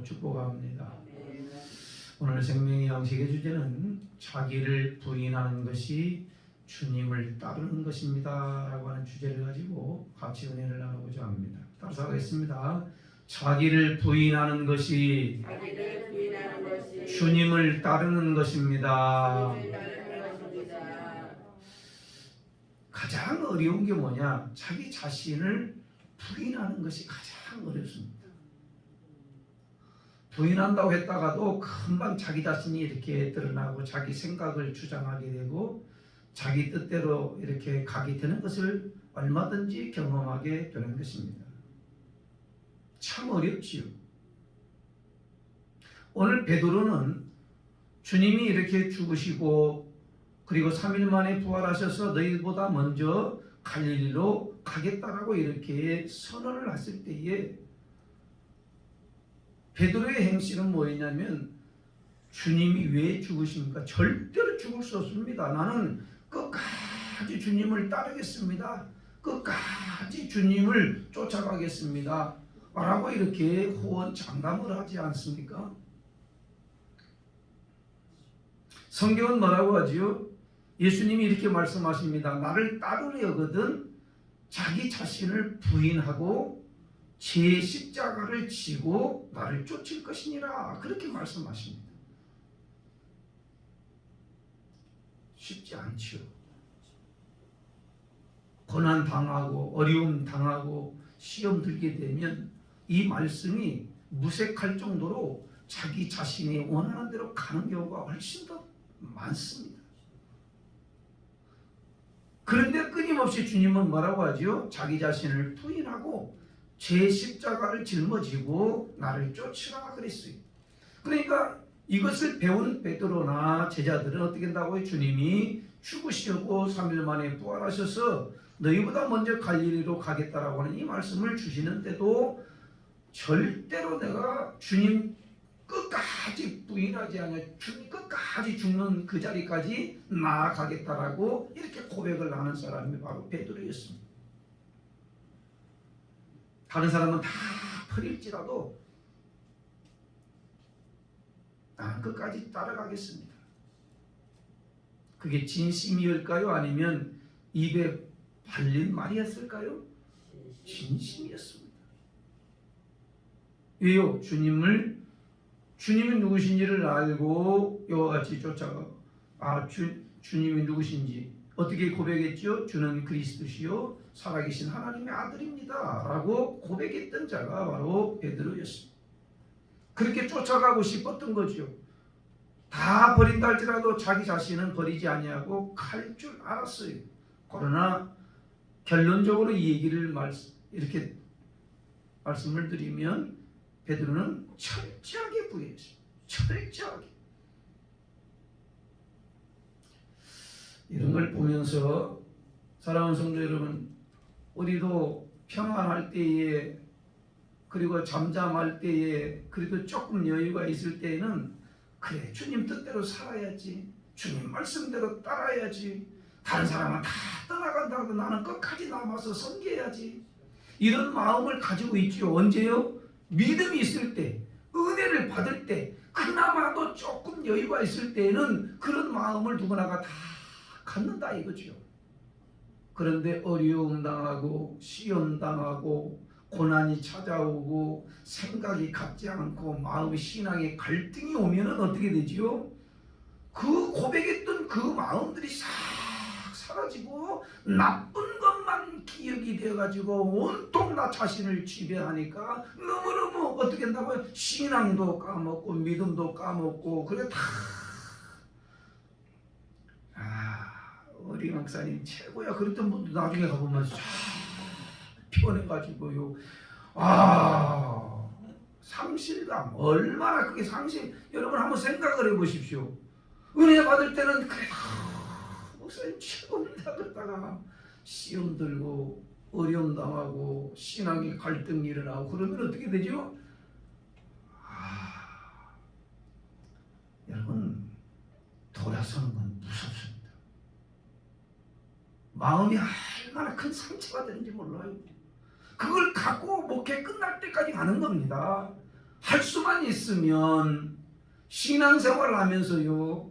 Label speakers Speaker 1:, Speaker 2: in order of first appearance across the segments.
Speaker 1: 축복합니다. 오늘 생명의 양식의 주제는 자기를 부인하는 것이 주님을 따르는 것입니다 라고 하는 주제를 가지고 같이 은혜를 나누고자 합니다. 따라서 하겠습니다. 자기를 부인하는 것이 주님을 따르는 것입니다. 가장 어려운 게 뭐냐? 자기 자신을 부인하는 것이 가장 어렵습니다. 부인한다고 했다가도 금방 자기 자신이 이렇게 드러나고 자기 생각을 주장하게 되고 자기 뜻대로 이렇게 가게 되는 것을 얼마든지 경험하게 되는 것입니다. 참 어렵지요. 오늘 베드로는 주님이 이렇게 죽으시고 그리고 3일 만에 부활하셔서 너희보다 먼저 갈릴리로 가겠다라고 이렇게 선언을 했을 때에 베드로의 행실은 뭐였냐면 주님이 왜 죽으십니까? 절대로 죽을 수 없습니다. 나는 끝까지 주님을 따르겠습니다. 끝까지 주님을 쫓아가겠습니다. 라고 이렇게 호언장담을 하지 않습니까? 성경은 뭐라고 하지요? 예수님이 이렇게 말씀하십니다. 나를 따르려거든 자기 자신을 부인하고 제 십자가를 지고 나를 쫓을 것이니라. 그렇게 말씀하십니다. 쉽지 않죠. 고난 당하고 어려움 당하고 시험 들게 되면 이 말씀이 무색할 정도로 자기 자신이 원하는 대로 가는 경우가 훨씬 더 많습니다. 그런데 끊임없이 주님은 뭐라고 하죠? 자기 자신을 부인하고 제 십자가를 짊어지고 나를 쫓으라 그랬어요. 그러니까 이것을 배운 베드로나 제자들은 어떻게 한다고요? 주님이 죽으시고 3일 만에 부활하셔서 너희보다 먼저 갈릴리로 가겠다라고 하는 이 말씀을 주시는데도 절대로 내가 주님 끝까지 부인하지 않아 주님 끝까지 죽는 그 자리까지 나아가겠다라고 이렇게 고백을 하는 사람이 바로 베드로였습니다. 다른 사람은 다 버릴지라도 나는 끝까지 따라가겠습니다. 그게 진심이었을까요? 아니면 입에 발린 말이었을까요? 진심이었습니다. 왜요? 주님이 누구신지를 알고 이와 같이 쫓아가 주님이 누구신지 어떻게 고백했죠? 주는 그리스도시요 살아계신 하나님의 아들입니다 라고 고백했던 자가 바로 베드로였습니다. 그렇게 쫓아가고 싶었던 거죠. 다 버린다 할지라도 자기 자신은 버리지 아니하고 갈 줄 알았어요. 그러나 결론적으로 이 얘기를 이렇게 말씀을 드리면 베드로는 철저하게 부인했습니다. 철저하게. 이런 걸 보면서 사랑하는 성도 여러분, 우리도 평안할 때에 그리고 잠잠할 때에 그래도 조금 여유가 있을 때에는 그래 주님 뜻대로 살아야지, 주님 말씀대로 따라야지, 다른 사람은 다 떠나간다고 나는 끝까지 남아서 섬겨야지, 이런 마음을 가지고 있지요. 언제요? 믿음이 있을 때, 은혜를 받을 때, 그나마도 조금 여유가 있을 때에는 그런 마음을 누구나가 다 갖는다 이거죠. 그런데 어려움 당하고 시험 당하고 고난이 찾아오고 생각이 같지 않고 마음의 신앙의 갈등이 오면은 어떻게 되지요? 그 고백했던 그 마음들이 싹 사라지고 나쁜 것만 기억이 되어가지고 온통 나 자신을 지배하니까 너무너무 어떻게 한다고요? 신앙도 까먹고 믿음도 까먹고 그래 다 우리 목사님 최고야 그랬던 분도 나중에 가보면 쫙 피곤해가지고요. 상실감 얼마나 그게 여러분 한번 생각을 해보십시오. 은혜 받을 때는 그래 목사님 최고입니다 그러다가 시험 들고 어려움 당하고 신앙의 갈등이 일어나고 그러면 어떻게 되죠? 여러분 돌아서는 건 무섭습니다. 마음이 얼마나 큰 상처가 되는지 몰라요. 그걸 갖고 목회 끝날 때까지 가는 겁니다. 할 수만 있으면 신앙생활을 하면서요,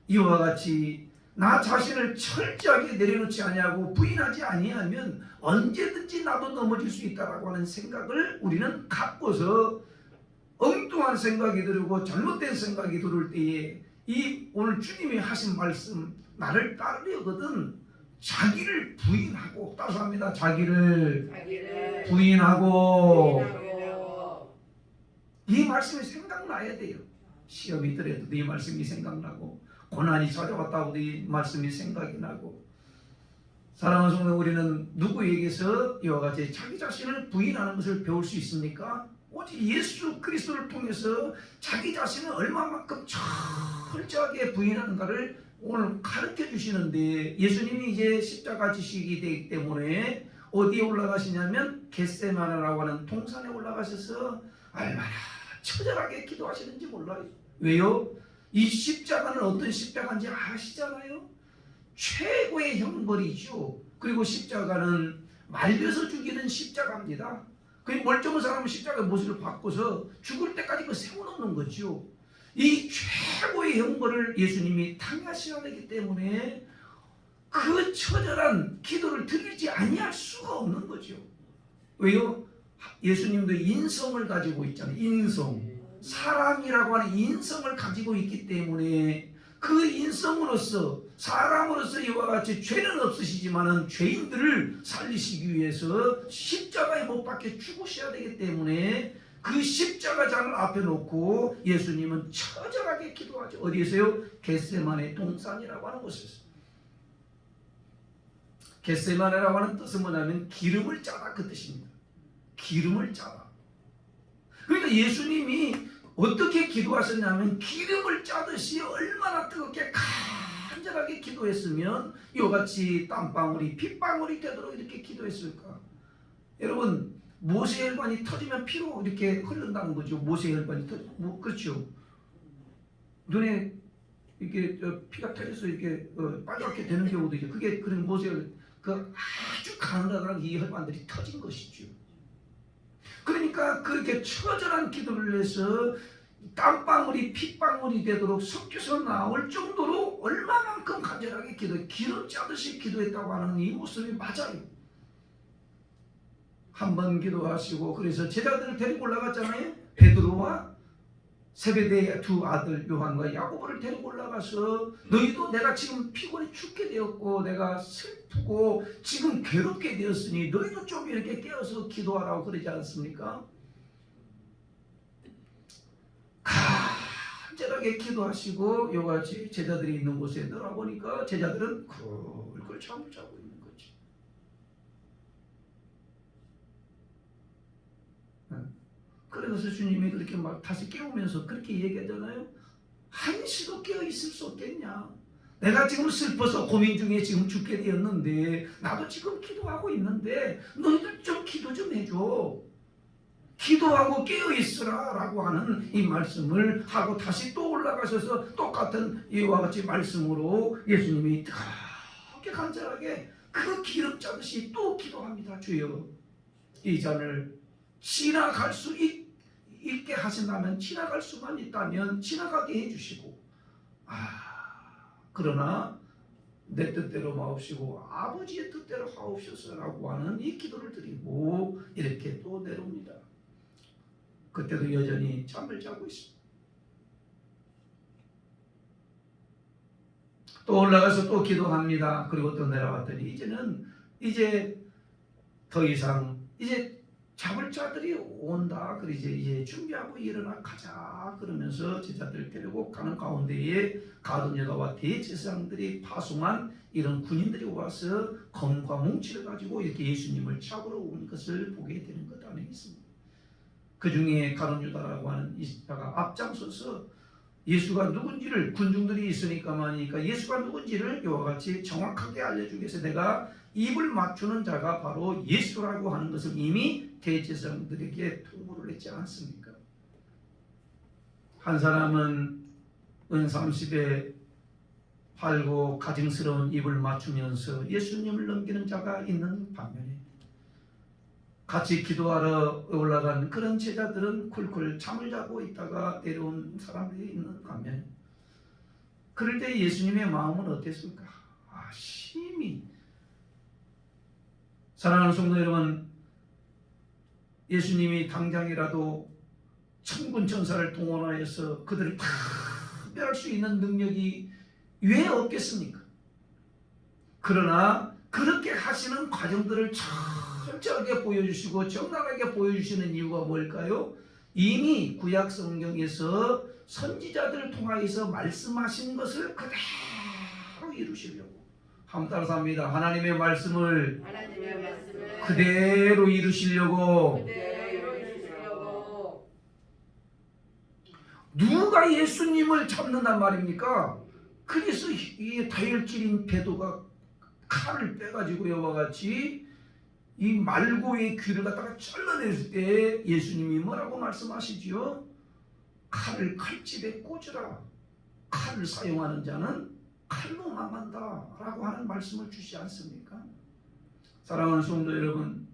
Speaker 1: 이와 같이 나 자신을 철저하게 내려놓지 아니하고 부인하지 아니하면 언제든지 나도 넘어질 수 있다라고 하는 생각을 우리는 갖고서 엉뚱한 생각이 들고 잘못된 생각이 들을 때에 이 오늘 주님이 하신 말씀, 나를 따르려거든 자기를 부인하고, 따라서 합니다. 자기를 부인하고. 이 말씀이 생각나야 돼요. 시험이 있더라도 이 말씀이 생각나고, 고난이 찾아왔다고도 이 말씀이 생각이 나고. 사랑하는 성도, 우리는 누구에게서 이와 같이 자기 자신을 부인하는 것을 배울 수 있습니까? 오직 예수 그리스도를 통해서 자기 자신을 얼마만큼 철저하게 부인하는가를 오늘 가르쳐 주시는데, 예수님이 이제 십자가 지시기 되기 때문에 어디에 올라가시냐면 겟세마네라고 하는 동산에 올라가셔서 얼마나 처절하게 기도하시는지 몰라요. 왜요? 이 십자가는 어떤 십자가인지 아시잖아요. 최고의 형벌이죠. 그리고 십자가는 말려서 죽이는 십자가입니다. 그 멀쩡한 사람은 십자가의 모습을 바꿔서 죽을 때까지 그 세워놓는 거죠. 이 최고의 형벌을 예수님이 당하셔야 되기 때문에 그 처절한 기도를 드리지 아니할 수가 없는 거죠. 왜요? 예수님도 인성을 가지고 있잖아요. 인성. 사람이라고 하는 인성을 가지고 있기 때문에 그 인성으로서, 사람으로서 이와 같이 죄는 없으시지만은 죄인들을 살리시기 위해서 십자가에 못 박혀 죽으셔야 되기 때문에 그 십자가장을 앞에 놓고 예수님은 처절하게 기도하죠. 어디에서요? 겟세마네 동산이라고 하는 곳에서. 겟세마네라고 하는 뜻은 뭐냐면 기름을 짜다, 그 뜻입니다. 기름을 짜다. 그러니까 예수님이 어떻게 기도하셨냐면 기름을 짜듯이 얼마나 뜨겁게 간절하게 기도했으면 이같이 땀방울이 핏방울이 되도록 이렇게 기도했을까. 여러분, 모세혈관이 터지면 피로 이렇게 흐른다는 거죠. 모세혈관이 터지면 그렇죠. 눈에 이렇게 피가 터져서 이렇게 빨갛게 되는 경우도 있죠. 그게 그런 모세혈, 그 아주 가느다란 이 혈관들이 터진 것이죠. 그러니까 그렇게 처절한 기도를 해서 땀방울이 핏방울이 되도록 섞여서 나올 정도로 얼마만큼 간절하게 기름 짜듯이 기도했다고 하는 이 모습이 맞아요. 한 번 기도하시고, 그래서 제자들을 데리고 올라갔잖아요. 베드로와 세베대의 두 아들 요한과 야고보를 데리고 올라가서 너희도 내가 지금 피곤해 죽게 되었고 내가 슬프고 지금 괴롭게 되었으니 너희도 좀 이렇게 깨어서 기도하라고 그러지 않습니까? 간절하게 기도하시고 요같이 제자들이 있는 곳에 들어보니까 제자들은 굴굴 잠을 자고 있는 거지. 그래서 주님이 그렇게 막 다시 깨우면서 그렇게 얘기하잖아요. 한시도 깨어 있을 수 없겠냐? 내가 지금 슬퍼서 고민 중에 지금 죽게 되었는데 나도 지금 기도하고 있는데 너희들 좀 기도 좀 해줘. 기도하고 깨어 있으라 라고 하는 이 말씀을 하고 다시 또 올라가셔서 똑같은 이와 같이 말씀으로 예수님이 그렇게 간절하게 그 기름 짜듯이 또 기도합니다. 주여, 이 잔을 지나갈 수 있게 하신다면, 지나갈 수만 있다면 지나가게 해주시고, 그러나 내 뜻대로 마옵시고 아버지의 뜻대로 하옵소서라고 하는 이 기도를 드리고 이렇게 또 내려옵니다. 그때도 여전히 잠을 자고 있습니다. 또 올라가서 또 기도합니다. 그리고 또 내려왔더니 이제 더 이상 이제 잡을 자들이 온다. 그래 이제 준비하고 일어나 가자. 그러면서 제자들 데리고 가는 가운데에 가룟 여자와 대제사장들이 파송한 이런 군인들이 와서 검과 뭉치를 가지고 이렇게 예수님을 잡으러 온 것을 보게 되는 것 아니겠습니까? 그 중에 가룟 유다라고 하는 이자가 앞장서서 예수가 누군지를, 군중들이 있으니까 많으니까 예수가 누군지를 이와 같이 정확하게 알려주기 위해서 내가 입을 맞추는 자가 바로 예수라고 하는 것을 이미 대제사장들에게 통보를 했지 않습니까? 한 사람은 은 30에 팔고 가증스러운 입을 맞추면서 예수님을 넘기는 자가 있는 반면에 같이 기도하러 올라간 그런 제자들은 쿨쿨 잠을 자고 있다가 내려온 사람들이 있는 반면, 그럴 때 예수님의 마음은 어땠습니까? 심히. 사랑하는 성도 여러분, 예수님이 당장이라도 천군 천사를 동원하여서 그들을 다 멸할 수 있는 능력이 왜 없겠습니까? 그러나 그렇게 하시는 과정들을 철저하게 보여주시고 정당하게 보여주시는 이유가 뭘까요? 이미 구약 성경에서 선지자들을 통하여서 말씀하신 것을 그대로 이루시려고. 한번 따라서 합니다. 하나님의 말씀을 그대로 이루시려고. 누가 예수님을 잡는단 말입니까? 그래서 이 다혈질인 베드로가 칼을 빼가지고 이와 같이 이 말고의 귀를 갖다가 잘라냈을 때 예수님이 뭐라고 말씀하시지요? 칼을 칼집에 꽂으라. 칼을 사용하는 자는 칼로 망한다 라고 하는 말씀을 주시지 않습니까? 사랑하는 성도 여러분,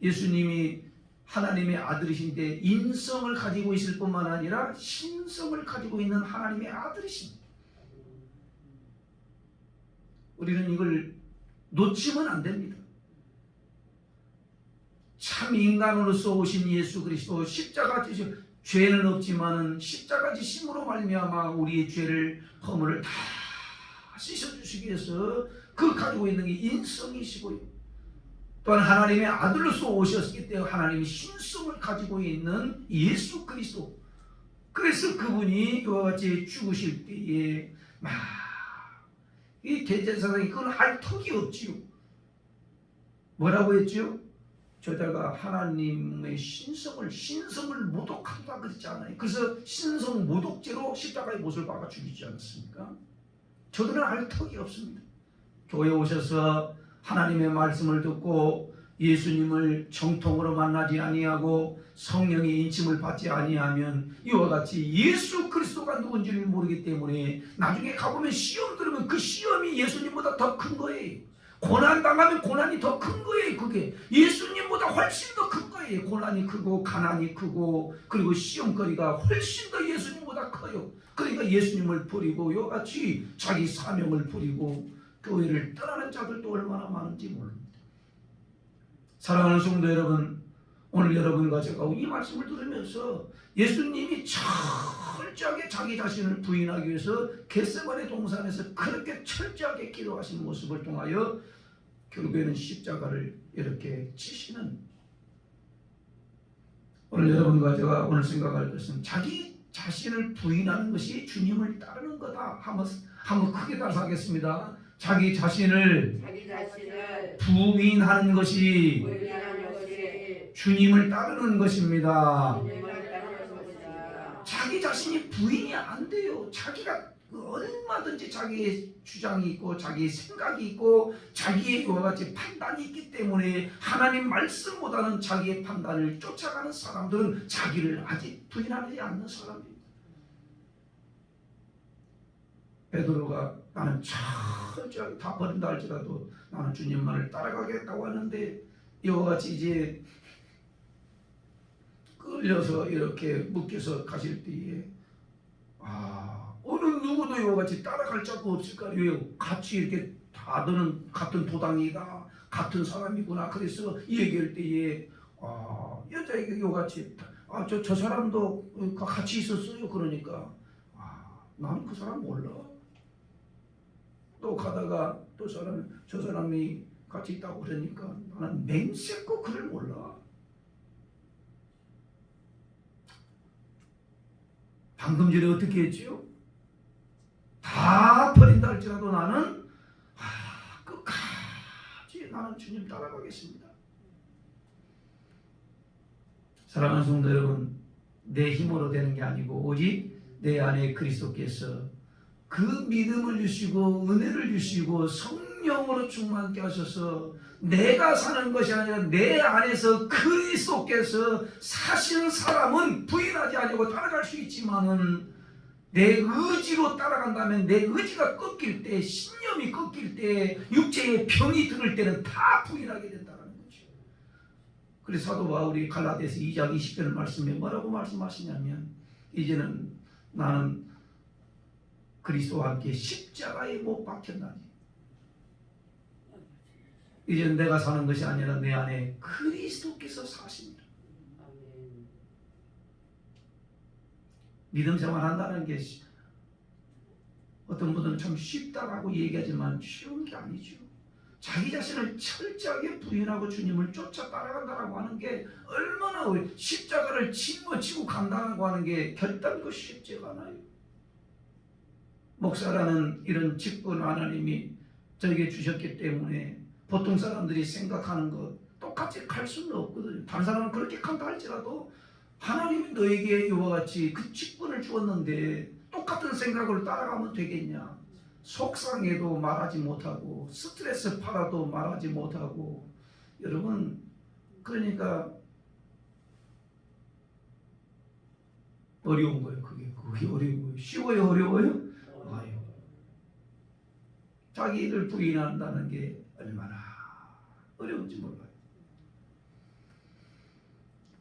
Speaker 1: 예수님이 하나님의 아들이신데 인성을 가지고 있을 뿐만 아니라 신성을 가지고 있는 하나님의 아들이십니다. 우리는 이걸 놓치면 안 됩니다. 참 인간으로서 오신 예수 그리스도, 십자가 지심, 죄는 없지만은 십자가 지심으로 말미암아 우리의 죄를 허물을 다 씻어주시기 위해서 그 가지고 있는 게 인성이시고요, 또한 하나님의 아들로서 오셨기 때문에 하나님의 신성을 가지고 있는 예수 그리스도. 그래서 그분이 이와 같이 죽으실 때에 이 대제사장이 그건 할 턱이 없지요. 뭐라고 했지요? 저자가 하나님의 신성을 모독한다 그랬지 않아요? 그래서 신성 모독죄로 십자가의 못을 박아 죽이지 않습니까? 저들은 할 턱이 없습니다. 교회 오셔서 하나님의 말씀을 듣고 예수님을 정통으로 만나지 아니하고 성령의 인침을 받지 아니하면 이와 같이 예수 그리스도가 누군지를 모르기 때문에 나중에 가보면 시험 들으면 그 시험이 예수님보다 더 큰 거예요. 고난 당하면 고난이 더 큰 거예요. 그게 예수님보다 훨씬 더 큰 거예요. 고난이 크고 가난이 크고 그리고 시험거리가 훨씬 더 예수님보다 커요. 그러니까 예수님을 버리고 이와 같이 자기 사명을 버리고 교회를 떠나는 자들도 얼마나 많은지 모릅니다. 사랑하는 성도 여러분, 오늘 여러분과 제가 이 말씀을 들으면서 예수님이 철저하게 자기 자신을 부인하기 위해서 겟세마네 동산에서 그렇게 철저하게 기도하신 모습을 통하여 결국에는 십자가를 이렇게 치시는, 오늘 여러분과 제가 오늘 생각할 것은 자기 자신을 부인하는 것이 주님을 따르는 거다. 한번 크게 따라서 하겠습니다. 자기 자신을 부인하는 것이 주님을 따르는 것입니다. 자기 자신이 부인이 안 돼요. 자기가 얼마든지 자기의 주장이 있고 자기의 생각이 있고 자기의 이와 같이 판단이 있기 때문에 하나님 말씀보다는 자기의 판단을 쫓아가는 사람들은 자기를 아직 부인하지 않는 사람입니다. 베드로가 나는 철저하게 다 버린다 할지라도 나는 주님만을 따라가겠다고 하는데 이와 같이 이제 끌려서 이렇게 묶여서 가실 때에 어느 누구도 이와 같이 따라갈 자가 없을까요? 같이 이렇게 다들은 같은 도당이다, 같은 사람이구나. 그래서 얘기할 때에 여자에게 이와 같이 저 사람도 같이 있었어요. 그러니까 나는 그 사람 몰라. 또 가다가 또 저 사람이 같이 있다고 그러니까 나는 맹세코 그를 몰라. 방금 전에 어떻게 했지요? 다 버린다 할지라도 나는 끝까지 나는 주님 따라가겠습니다. 사랑하는 성도 여러분, 내 힘으로 되는 게 아니고 오직 내 안에 그리스도께서 그 믿음을 주시고 은혜를 주시고 성령으로 충만케 하셔서 내가 사는 것이 아니라 내 안에서 그리스도께서 사시는 사람은 부인하지 않고 따라갈 수 있지만은 내 의지로 따라간다면 내 의지가 꺾일 때, 신념이 꺾일 때, 육체의 병이 들을 때는 다 부인하게 된다는 거죠. 그래서 사도 바울이 갈라디아서 2장 20절 말씀에 뭐라고 말씀하시냐면 이제는 나는 그리스도와 함께 십자가에 못 박혔나니 이제는 내가 사는 것이 아니라 내 안에 그리스도께서 사십니다. 믿음 생활한다는 게 어떤 분들은 참 쉽다라고 얘기하지만 쉬운 게 아니죠. 자기 자신을 철저하게 부인하고 주님을 쫓아 따라간다라고 하는 게 얼마나 십자가를 짊어지고 간다고 하는 게 결단코 쉽지가 않아요. 목사라는 이런 직분 하나님이 저에게 주셨기 때문에 보통 사람들이 생각하는 것 똑같이 갈 수는 없거든요. 다른 사람은 그렇게 간다 할지라도 하나님이 너에게 이와 같이 그 직분을 주었는데 똑같은 생각을 따라가면 되겠냐. 속상해도 말하지 못하고 스트레스 받아도 말하지 못하고 여러분 그러니까 어려운 거예요. 그게 어려운 거예요. 쉬워요? 어려워요? 아유. 자기를 부인한다는 게 얼마나 어려운지 몰라요.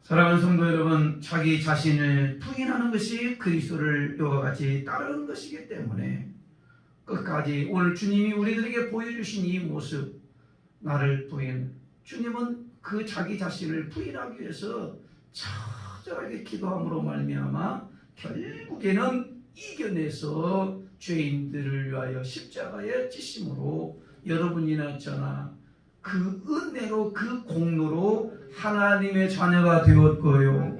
Speaker 1: 사랑하는 성도 여러분, 자기 자신을 부인하는 것이 그리스도를 이와 같이 따르는 것이기 때문에 끝까지 오늘 주님이 우리들에게 보여주신 이 모습, 나를 부인, 주님은 그 자기 자신을 부인하기 위해서 처절하게 기도함으로 말미암아 결국에는 이겨내서 죄인들을 위하여 십자가에 찌심으로 여러분이나 저나 그 은혜로 그 공로로 하나님의 자녀가 되었고요.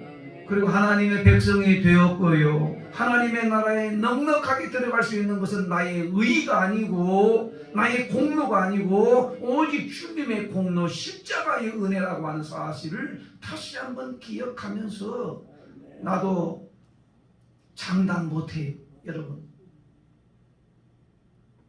Speaker 1: 그리고 하나님의 백성이 되었고요. 하나님의 나라에 넉넉하게 들어갈 수 있는 것은 나의 의가 아니고 나의 공로가 아니고 오직 주님의 공로 십자가의 은혜라고 하는 사실을 다시 한번 기억하면서 나도 장담 못해요. 여러분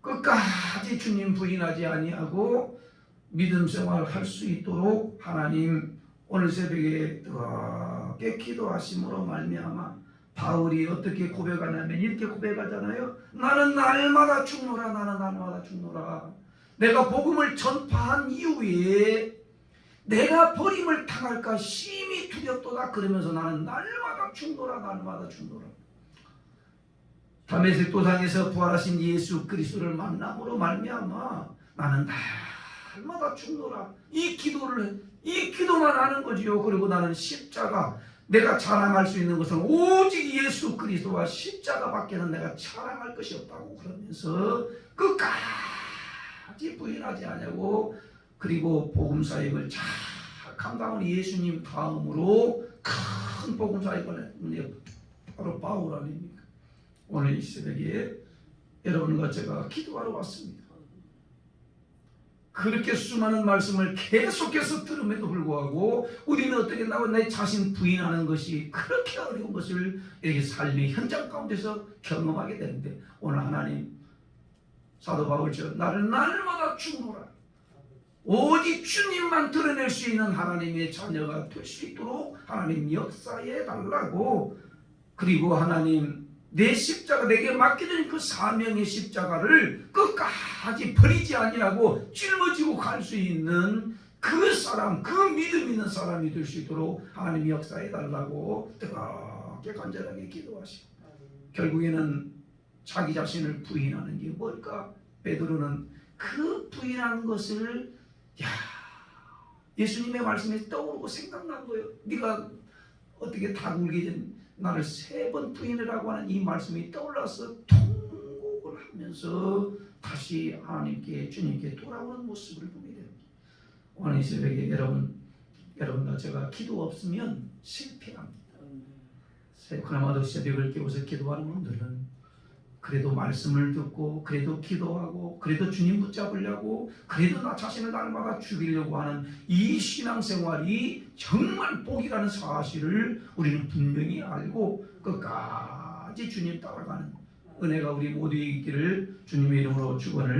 Speaker 1: 끝까지 주님 부인하지 아니하고 믿음 생활을 할 수 있도록 하나님 오늘 새벽에 뜨겁게 기도하심으로 말미암아 바울이 어떻게 고백하냐면 이렇게 고백하잖아요. 나는 날마다 죽노라. 나는 날마다 죽노라. 내가 복음을 전파한 이후에 내가 버림을 당할까 심히 두렵도다. 그러면서 나는 날마다 죽노라. 날마다 죽노라. 다메섹 도상에서 부활하신 예수 그리스도를 만남으로 말미암아 나는 날마다 죽노라. 이 기도만 하는 거지요. 그리고 나는 십자가, 내가 자랑할 수 있는 것은 오직 예수 그리스도와 십자가밖에는 내가 자랑할 것이 없다고 그러면서 끝까지 부인하지 않냐고. 그리고 복음 사역을 잘 감당하는 예수님 다음으로 큰 복음 사역을 했는데 바로 바울 아닙니까? 오늘 이 새벽에 여러분과 제가 기도하러 왔습니다. 그렇게 수많은 말씀을 계속해서 들음에도 불구하고 우리는 어떻게 나와 내 자신 부인하는 것이 그렇게 어려운 것을 이렇게 삶의 현장 가운데서 경험하게 되는데 오늘 하나님 사도 바울처럼 나를 날마다 죽노라. 오직 주님만 드러낼 수 있는 하나님의 자녀가 될 수 있도록 하나님 역사해 달라고. 그리고 하나님 내 십자가 내게 맡겨진 그 사명의 십자가를 끝까지 버리지 아니하고 짊어지고 갈 수 있는 그 사람, 그 믿음 있는 사람이 될 수 있도록 하나님 역사해 달라고 뜨겁게 간절하게 기도하시고 결국에는 자기 자신을 부인하는 게 뭘까? 베드로는 그 부인하는 것을 예수님의 말씀이 떠오르고 생각난 거예요. 네가 어떻게 다굴게 된 나를 3번 부인이라고 하는 이 말씀이 떠올라서 통곡을 하면서 다시 하나님께 주님께 돌아오는 모습을 보게 됩니다. 오늘 이 새벽에 여러분과 제가 기도 없으면 실패합니다. 그나마도 새벽을 깨워서 기도하는 분들은 그래도 말씀을 듣고 그래도 기도하고 그래도 주님 붙잡으려고 그래도 나 자신을 날마다 죽이려고 하는 이 신앙생활이 정말 복이라는 사실을 우리는 분명히 알고 끝까지 주님 따라가는 은혜가 우리 모두에게 있기를 주님의 이름으로 축원을